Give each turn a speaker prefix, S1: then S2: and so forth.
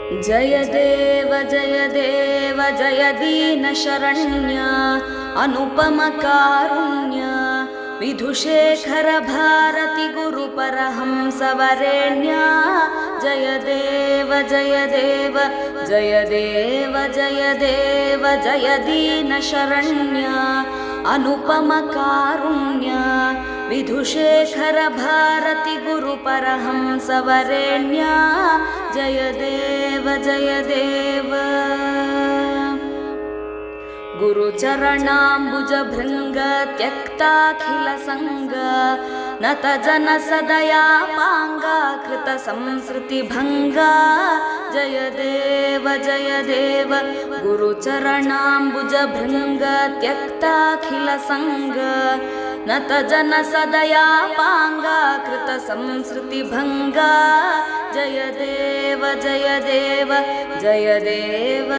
S1: जय देव जय दीनशरण्य अनुपम कारुण्य विधुशेखर भारती गुरुपरहंस वरेण्य जय देव जय दीनशरण्य अनुपम कारुण्य विधुशेखर भारती गुरुपरहंस वरेण्य जय देव गुरुचरणाम्बुज भृंग त्यक्ताखिल संग नत जन सदया पांगा कृत संस्कृति भंगा जय देव गुरुचरणाम्बुज भृंग त्यक्ताखिल संग नत जन सदया पांगा कृत संस्कृति भंगा जय देव